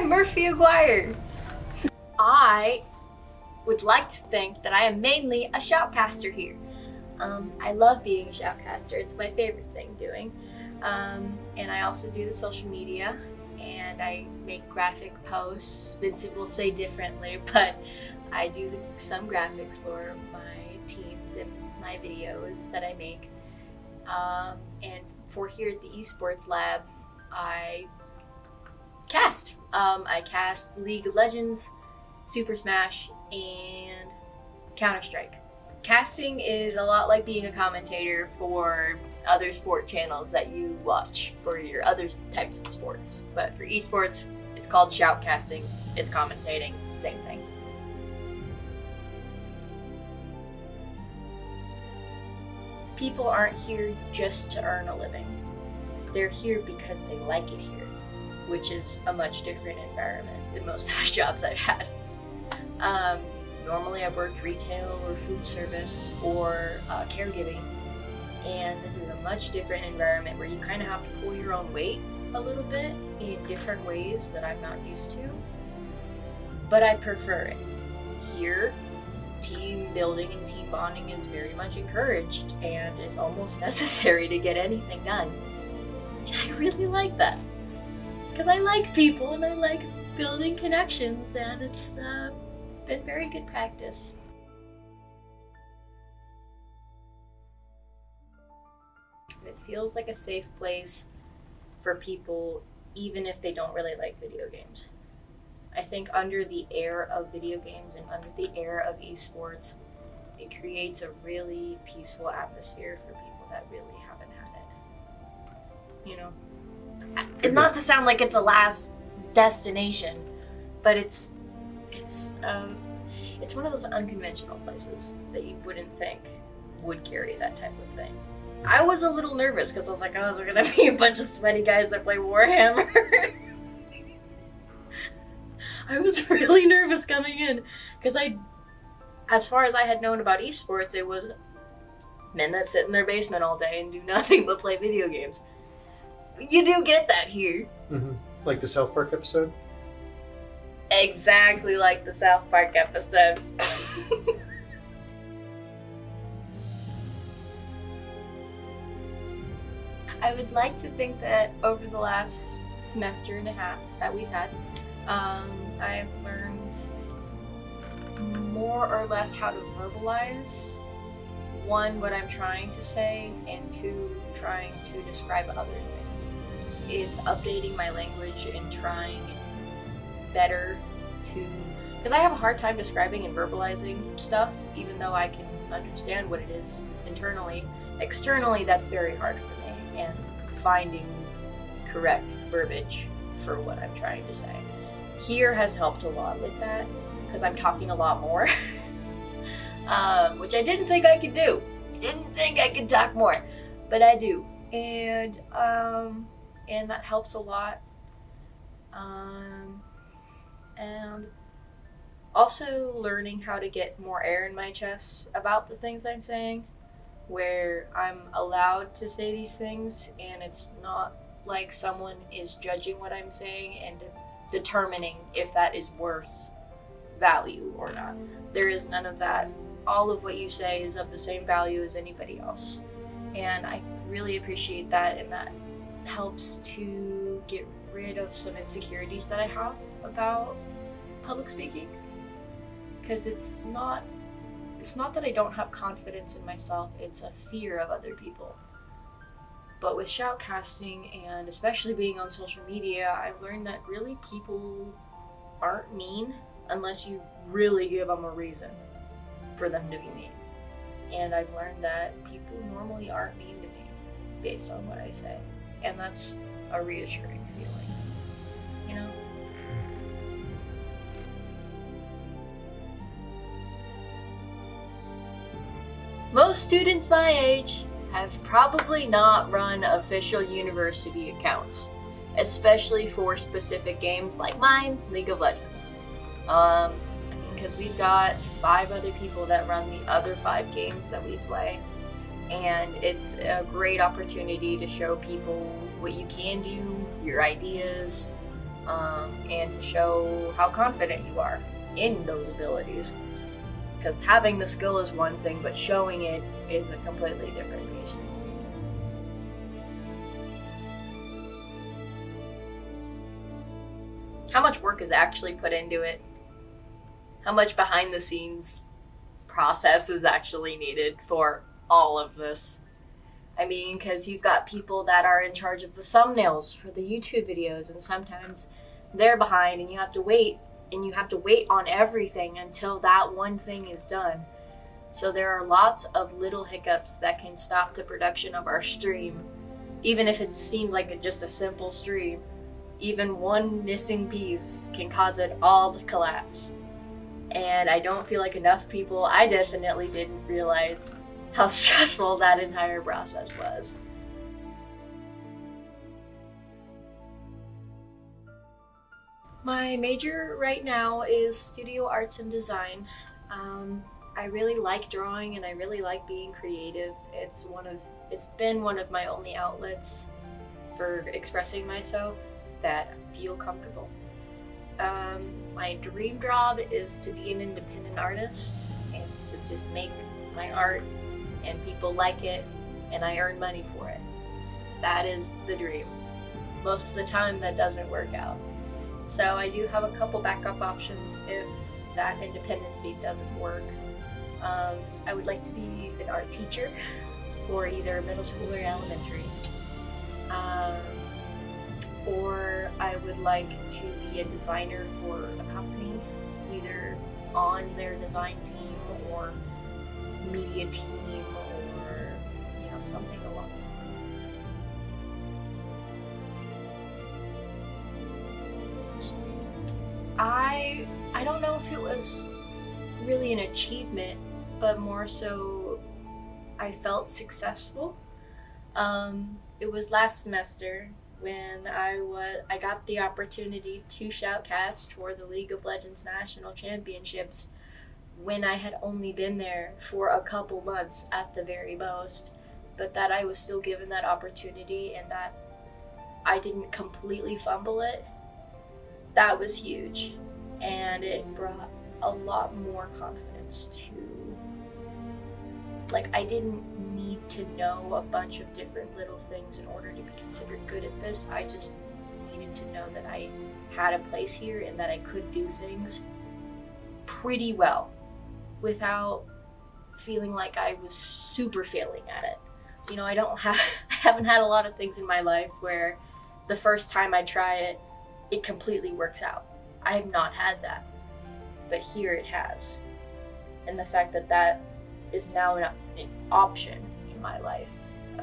I'm Murphy Aguirre. I would like to think that I am mainly a shoutcaster here. I love being a shoutcaster. It's my favorite thing doing. And I also do the social media, and I make graphic posts. Vincent will say differently, but I do some graphics for my teams and my videos that I make. And for here at the Esports Lab, I cast. I cast League of Legends, Super Smash, and Counter-Strike. Casting is a lot like being a commentator for other sport channels that you watch for your other types of sports. But for esports, it's called shoutcasting. It's commentating, same thing. People aren't here just to earn a living. They're here because they like it here, which is a much different environment than most of the jobs I've had. Normally I've worked retail or food service or caregiving, and this is a much different environment where you kind of have to pull your own weight a little bit in different ways that I'm not used to, but I prefer it. Here, team building and team bonding is very much encouraged and is almost necessary to get anything done. And I really like that, because I like people and I like building connections, and it's been very good practice. It feels like a safe place for people, even if they don't really like video games. I think under the era of video games and under the era of esports, it creates a really peaceful atmosphere for people that really haven't had it. You know? And not to sound like it's a last destination, but it's one of those unconventional places that you wouldn't think would carry that type of thing. I was a little nervous because I was like, oh, is there gonna be a bunch of sweaty guys that play Warhammer? I was really nervous coming in because as far as I had known about esports, it was men that sit in their basement all day and do nothing but play video games. You do get that here. Mm-hmm. Like the South Park episode? Exactly like the South Park episode. I would like to think that over the last semester and a half that we've had, I've learned more or less how to verbalize, one, what I'm trying to say, and two, trying to describe other things. It's updating my language and trying better because I have a hard time describing and verbalizing stuff, even though I can understand what it is internally. Externally, that's very hard for me, and finding correct verbiage for what I'm trying to say. Here has helped a lot with that, because I'm talking a lot more, which I didn't think I could do. Didn't think I could talk more, but I do, and that helps a lot. And also learning how to get more air in my chest about the things I'm saying, where I'm allowed to say these things and it's not like someone is judging what I'm saying and determining if that is worth value or not. There is none of that. All of what you say is of the same value as anybody else. And I really appreciate that, and that helps to get rid of some insecurities that I have about public speaking, because it's not that I don't have confidence in myself, it's a fear of other people. But with shoutcasting, and especially being on social media, I've learned that really people aren't mean unless you really give them a reason for them to be mean. And I've learned that people normally aren't mean to me based on what I say, and that's a reassuring feeling, you know? Most students my age have probably not run official university accounts, especially for specific games like mine, League of Legends. Because we've got 5 other people that run the other 5 games that we play, and it's a great opportunity to show people what you can do, your ideas, and to show how confident you are in those abilities. Because having the skill is one thing, but showing it is a completely different beast. How much work is actually put into it? How much behind the scenes process is actually needed for all of this? I mean, because you've got people that are in charge of the thumbnails for the YouTube videos, and sometimes they're behind and you have to wait, and you have to wait on everything until that one thing is done. So there are lots of little hiccups that can stop the production of our stream. Even if it seems like just a simple stream, even one missing piece can cause it all to collapse. And I don't feel like enough people, I definitely didn't realize how stressful that entire process was. My major right now is studio arts and design. I really like drawing and I really like being creative. It's been one of my only outlets for expressing myself that feel comfortable. My dream job is to be an independent artist and to just make my art and people like it and I earn money for it. That is the dream. Most of the time that doesn't work out. So I do have a couple backup options if that independency doesn't work. I would like to be an art teacher for either middle school or elementary. Or I would like to be a designer for a company, either on their design team or media team or something along those lines. I don't know if it was really an achievement, but more so I felt successful. It was last semester when I got the opportunity to shoutcast for the League of Legends National Championships when I had only been there for a couple months at the very most, but that I was still given that opportunity and that I didn't completely fumble it. That was huge, and it brought a lot more confidence to, I didn't need to know a bunch of different little things in order to be considered good at this. I just needed to know that I had a place here and that I could do things pretty well without feeling like I was super failing at it. I haven't had a lot of things in my life where the first time I try it, it completely works out. I have not had that, but here it has. And the fact that that is now an option in my life,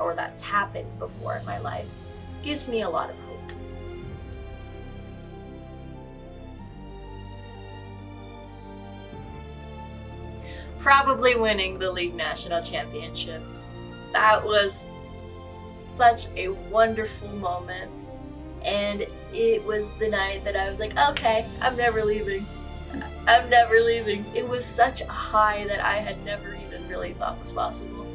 or that's happened before in my life, gives me a lot of hope. Probably winning the League National Championships. That was such a wonderful moment, and it was the night that I was like, okay, I'm never leaving. I'm never leaving. It was such a high that I had never even really thought was possible.